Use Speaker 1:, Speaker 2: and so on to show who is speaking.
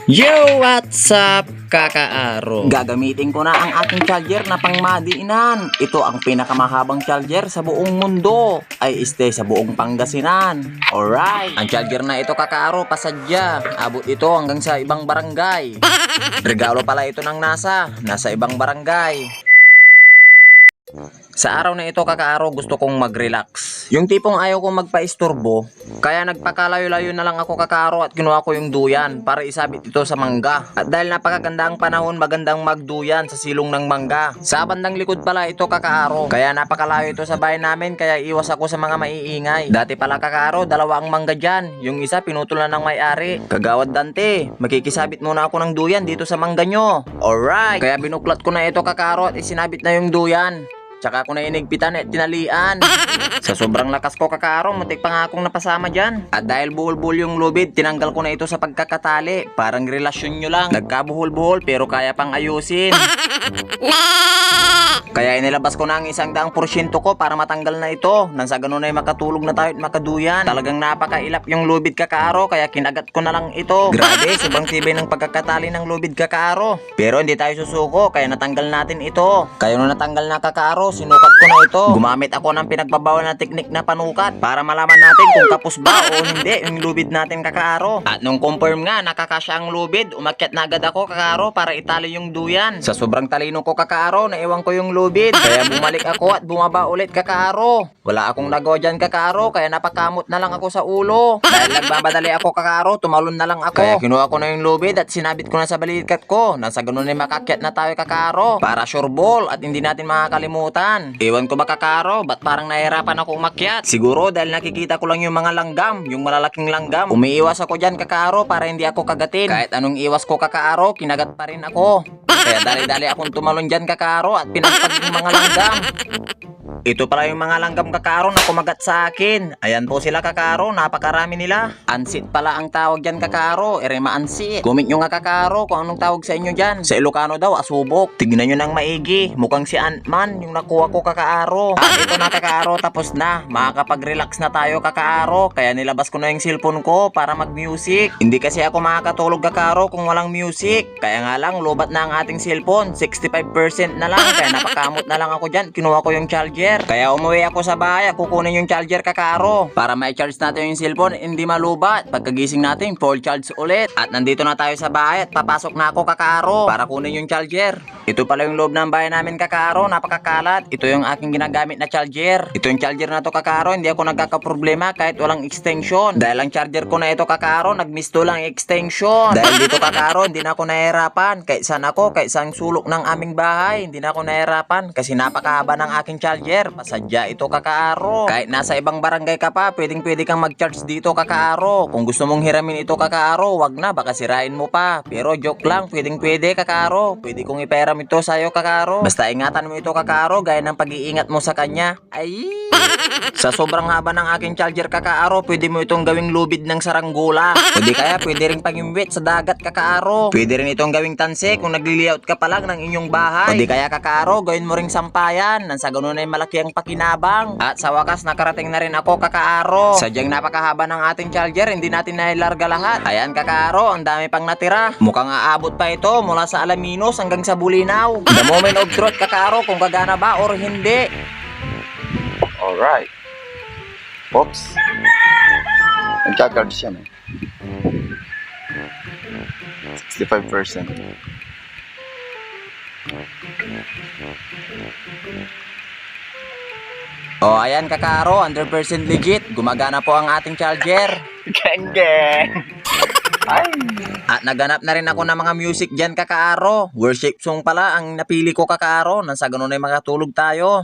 Speaker 1: Yo, what's up, Kaka-Aro?
Speaker 2: Gagamitin ko na ang aking charger na pangmadiinan. Ito ang pinakamahabang charger sa buong mundo. Ay sa buong Pangasinan. Alright. Ang charger na ito, Kaka-Aro, pasadya. Abot ito hanggang sa ibang barangay. Regalo pala ito ng nasa ibang barangay. Sa araw na ito, Kaka-Aro, gusto kong mag-relax. Yung tipong ayaw kong magpa-istorbo, kaya nagpakalayo-layo na lang ako, Kaka-Aro, at kinuha ko yung duyan para isabit ito sa mangga. At dahil napakaganda ang panahon, magandang magduyan sa silong ng mangga. Sa bandang likod pala ito, Kaka-Aro, kaya napakalayo ito sa bahay namin, kaya iwas ako sa mga maiingay. Dati pala, Kaka-Aro, dalawa ang mangga dyan. Yung isa pinutol na ng may-ari. Kagawad Dante, makikisabit muna ako ng duyan dito sa mangga nyo. Alright, kaya binuklat ko na ito, Kaka-Aro, at isinabit na yung duyan. Tsaka ako na inigpitan at tinalian. Sa sobrang lakas ko, Kaka-Aro, muntik pa nga akong napasama dyan. At dahil buhol-buhol yung lubid, tinanggal ko na ito sa pagkakatali. Parang relasyon nyo lang. Nagkabuhol-buhol pero kaya pang ayusin. Kaya inilabas ko na ang 100% ko para matanggal na ito. Nang sa ganun ay makatulog na tayo at makaduyan. Talagang napakailap yung lubid, Kaka-Aro, kaya kinagat ko na lang ito. Grabe, sobrang tibay ng pagkakatali ng lubid, Kaka-Aro. Pero hindi tayo susuko, kaya natanggal natin ito. Kaya nung natanggal na, Kaka-Aro, sinukat ko na ito. Gumamit ako ng pinagbabawal na teknik na panukat para malaman natin kung kapos ba o hindi yung lubid natin, Kaka-Aro. At nung confirm nga nakakasya ang lubid, umakyat na agad ako, Kaka-Aro, para itali yung duyan. Sa sobrang talino ko, Kaka-Aro, naiwan ko yung lubid. Kaya bumalik ako at bumaba ulit, Kaka-Aro. Wala akong nagawa dyan, Kaka-Aro, kaya napakamot na lang ako sa ulo. Dahil nagbabadali ako, Kaka-Aro, tumalon na lang ako. Kaya kinuha ko na yung lubid at sinabit ko na sa balikat ko. Nasa ganun ay makakyat na tayo, Kaka-Aro, para sure ball at hindi natin makakalimutan. Ewan ko ba, Kaka-Aro, ba't parang nahihirapan ako umakyat? Siguro dahil nakikita ko lang yung mga langgam, yung malalaking langgam. Umiiwas ako dyan, Kaka-Aro, para hindi ako kagatin. Kahit anong iwas ko, Kaka-Aro, kinagat pa rin ako. Kaya dali-dali akong tumalon dyan, Kaka-Aro, at pinagpag yung mga langgam. Ito pala yung mga langgam, Kaka-Aro, na kumagat sa akin. Ayan po sila, Kaka-Aro, napakarami nila. Ansit pala ang tawag dyan, Kaka-Aro. Erema ansit. Comment nyo nga, Kaka-Aro, kung anong tawag sa inyo dyan. Sa Ilocano daw, asubok. Tignan nyo ng maigi. Mukhang si Ant-Man yung nakuha ko, Kaka-Aro. At ito na, Kaka-Aro, tapos na. Makakapag-relax na tayo, Kaka-Aro. Kaya nilabas ko na yung cellphone ko para mag-music. Hindi kasi ako makakatulog, Kaka-Aro, kung walang music. Kaya nga lang, lobat na ang ating cellphone. 65% na lang. Kaya napakamot na lang ako dyan. Kinuha ko yung charger. Kaya umuwi ako sa bahay at kukunin yung charger, Kaka-Aro, para ma-charge natin yung cellphone, hindi malubat. Pagkagising natin, full charge ulit. At nandito na tayo sa bahay at papasok na ako, Kaka-Aro, para kunin yung charger. Ito pala yung loob ng bahay namin, Kaka-Aro, napakakalat. Ito yung aking ginagamit na charger. Ito yung charger na to, Kaka-Aro, hindi ako nagkakaproblema kahit walang extension. Dahil ang charger ko na ito, Kaka-Aro, nagmisto lang extension. Dahil dito, Kaka-Aro, hindi na ako nahihirapan. Kahit saan ako, kahit saan sulok ng aming bahay, hindi na ako nahihirapan kasi napakahaba ng aking charger. Pasadya ito, Kaka-Aro. Kahit nasa ibang barangay ka pa, pwedeng-pwede kang mag-charge dito, Kaka-Aro. Kung gusto mong hiramin ito, Kaka-Aro, wag na, baka sirain mo pa. Pero joke lang, pwedeng-pwede, Kaka-Aro. Pwede kong ipahiram ito sa'yo, Kaka-Aro. Basta ingatan mo ito, Kaka-Aro, gaya ng pag-iingat mo sa kanya. Ay! Sa sobrang haba ng aking charger, Kaka-Aro, pwede mo itong gawing lubid ng saranggola. O di kaya pwede rin pangimwit sa dagat, Kaka-Aro. Pwede rin itong gawing tanse kung nagli-layout ka pa lang ng inyong bahay. O di kaya, Kaka-Aro, gawin mo ring sampayan. Nang sa ganun ay malaki ang pakinabang. At sa wakas, nakarating na rin ako, Kaka-Aro. Sadyang napakahaba ng ating charger, hindi natin nailarga lahat. Ayan, Kaka-Aro, ang dami pang natira. Mukhang aabot pa ito mula sa Alaminos hanggang sa Bulinaw. The moment of truth, Kaka-Aro, kung gagana ba or hindi.
Speaker 3: Alright. Oops. Nagka-charge siya, 65%.
Speaker 2: O ayan, Kaka-Aro, 100% legit. Gumagana po ang ating charger.
Speaker 3: Geng geng. Ay.
Speaker 2: At naganap na rin ako ng mga music dyan, Kaka-Aro. Worship song pala ang napili ko, Kaka-Aro. Nang sa ganun ay makatulog tayo.